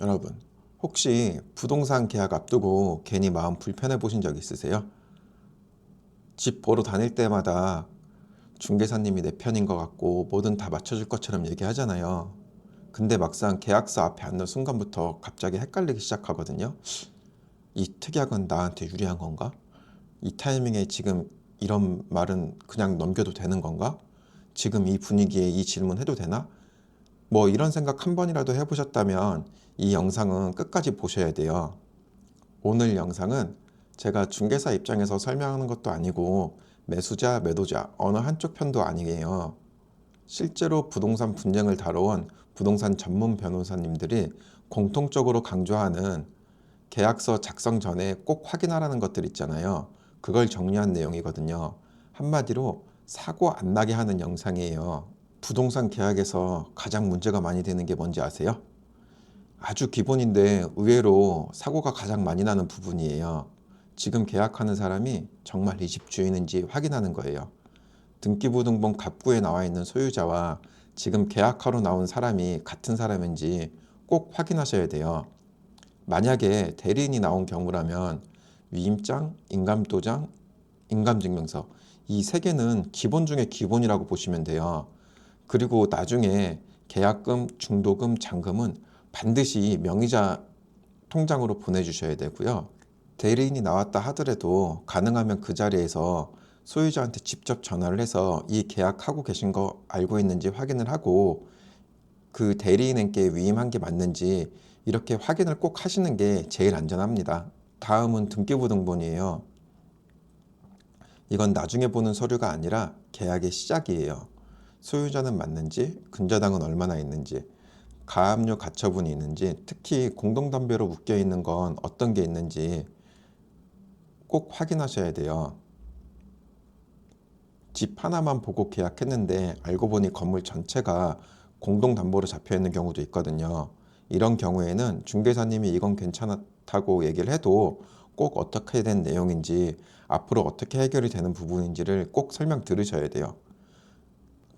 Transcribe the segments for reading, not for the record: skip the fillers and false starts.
여러분, 혹시 부동산 계약 앞두고 괜히 마음 불편해 보신 적 있으세요? 집 보러 다닐 때마다 중개사님이 내 편인 것 같고 뭐든 다 맞춰줄 것처럼 얘기하잖아요. 근데 막상 계약서 앞에 앉는 순간부터 갑자기 헷갈리기 시작하거든요. 이 특약은 나한테 유리한 건가? 이 타이밍에 지금 이런 말은 그냥 넘겨도 되는 건가? 지금 이 분위기에 이 질문 해도 되나? 뭐 이런 생각 한 번이라도 해보셨다면 이 영상은 끝까지 보셔야 돼요. 오늘 영상은 제가 중개사 입장에서 설명하는 것도 아니고 매수자, 매도자 어느 한쪽 편도 아니에요. 실제로 부동산 분쟁을 다뤄온 부동산 전문 변호사님들이 공통적으로 강조하는 계약서 작성 전에 꼭 확인하라는 것들 있잖아요. 그걸 정리한 내용이거든요. 한마디로 사고 안 나게 하는 영상이에요. 부동산 계약에서 가장 문제가 많이 되는 게 뭔지 아세요? 아주 기본인데 의외로 사고가 가장 많이 나는 부분이에요. 지금 계약하는 사람이 정말 이 집 주인인지 확인하는 거예요. 등기부등본 갑구에 나와 있는 소유자와 지금 계약하러 나온 사람이 같은 사람인지 꼭 확인하셔야 돼요. 만약에 대리인이 나온 경우라면 위임장, 인감도장, 인감증명서 이 세 개는 기본 중에 기본이라고 보시면 돼요. 그리고 나중에 계약금, 중도금, 잔금은 반드시 명의자 통장으로 보내주셔야 되고요. 대리인이 나왔다 하더라도 가능하면 그 자리에서 소유자한테 직접 전화를 해서 이 계약하고 계신 거 알고 있는지 확인을 하고 그 대리인에게 위임한 게 맞는지 이렇게 확인을 꼭 하시는 게 제일 안전합니다. 다음은 등기부등본이에요. 이건 나중에 보는 서류가 아니라 계약의 시작이에요. 소유자는 맞는지, 근저당은 얼마나 있는지, 가압류 가처분이 있는지, 특히 공동담배로 묶여 있는 건 어떤 게 있는지 꼭 확인하셔야 돼요. 집 하나만 보고 계약했는데 알고 보니 건물 전체가 공동담보로 잡혀 있는 경우도 있거든요. 이런 경우에는 중개사님이 이건 괜찮다고 얘기를 해도 꼭 어떻게 된 내용인지 앞으로 어떻게 해결이 되는 부분인지를 꼭 설명 들으셔야 돼요.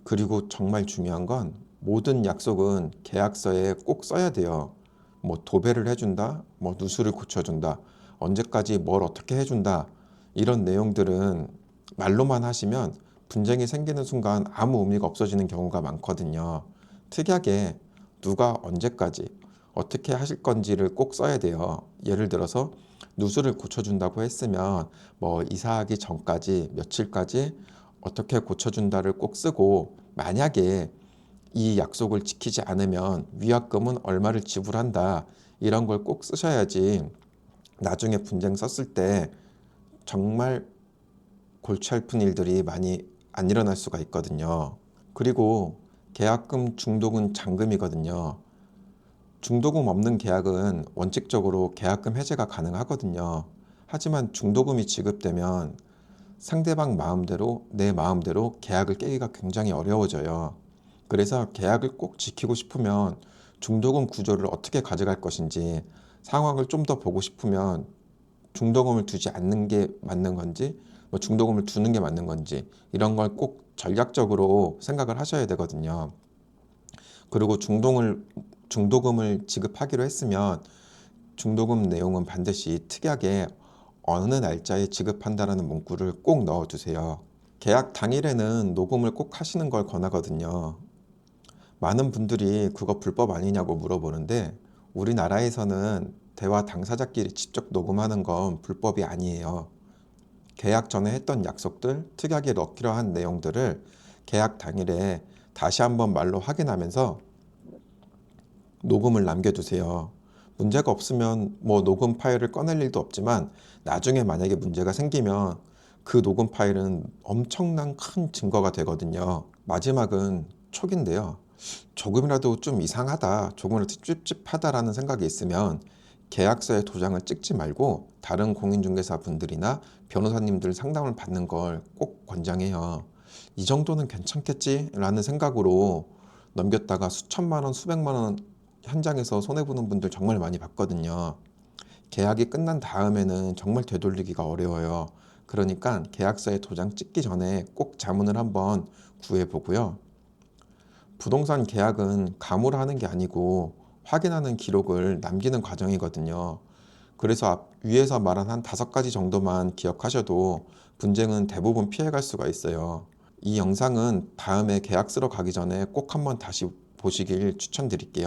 그리고 정말 중요한 건 모든 약속은 계약서에 꼭 써야 돼요. 뭐 도배를 해준다, 뭐 누수를 고쳐준다, 언제까지 뭘 어떻게 해준다. 이런 내용들은 말로만 하시면 분쟁이 생기는 순간 아무 의미가 없어지는 경우가 많거든요. 특이하게 누가 언제까지 어떻게 하실 건지를 꼭 써야 돼요. 예를 들어서 누수를 고쳐준다고 했으면 뭐 이사하기 전까지 며칠까지 어떻게 고쳐준다를 꼭 쓰고 만약에 이 약속을 지키지 않으면 위약금은 얼마를 지불한다 이런 걸 꼭 쓰셔야지 나중에 분쟁 썼을 때 정말 골치 아픈 일들이 많이 안 일어날 수가 있거든요. 그리고 계약금 중도금 잔금이거든요. 중도금 없는 계약은 원칙적으로 계약금 해제가 가능하거든요. 하지만 중도금이 지급되면 상대방 마음대로 내 마음대로 계약을 깨기가 굉장히 어려워져요. 그래서 계약을 꼭 지키고 싶으면 중도금 구조를 어떻게 가져갈 것인지 상황을 좀 더 보고 싶으면 중도금을 두지 않는 게 맞는 건지 뭐 중도금을 두는 게 맞는 건지 이런 걸 꼭 전략적으로 생각을 하셔야 되거든요. 그리고 중도금을 지급하기로 했으면 중도금 내용은 반드시 특약에 어느 날짜에 지급한다라는 문구를 꼭 넣어두세요. 계약 당일에는 녹음을 꼭 하시는 걸 권하거든요. 많은 분들이 그거 불법 아니냐고 물어보는데 우리나라에서는 대화 당사자끼리 직접 녹음하는 건 불법이 아니에요. 계약 전에 했던 약속들, 특약에 넣기로 한 내용들을 계약 당일에 다시 한번 말로 확인하면서 녹음을 남겨두세요. 문제가 없으면 뭐 녹음 파일을 꺼낼 일도 없지만 나중에 만약에 문제가 생기면 그 녹음 파일은 엄청난 큰 증거가 되거든요. 마지막은 촉인데요. 조금이라도 좀 이상하다, 조금이라도 찝찝하다라는 생각이 있으면 계약서에 도장을 찍지 말고 다른 공인중개사 분들이나 변호사님들 상담을 받는 걸 꼭 권장해요. 이 정도는 괜찮겠지라는 생각으로 넘겼다가 수천만 원, 수백만 원 현장에서 손해보는 분들 정말 많이 봤거든요. 계약이 끝난 다음에는 정말 되돌리기가 어려워요. 그러니까 계약서에 도장 찍기 전에 꼭 자문을 한번 구해보고요. 부동산 계약은 감으로 하는 게 아니고 확인하는 기록을 남기는 과정이거든요. 그래서 위에서 말한 한 5가지 정도만 기억하셔도 분쟁은 대부분 피해갈 수가 있어요. 이 영상은 다음에 계약서로 가기 전에 꼭 한번 다시 보시길 추천드릴게요.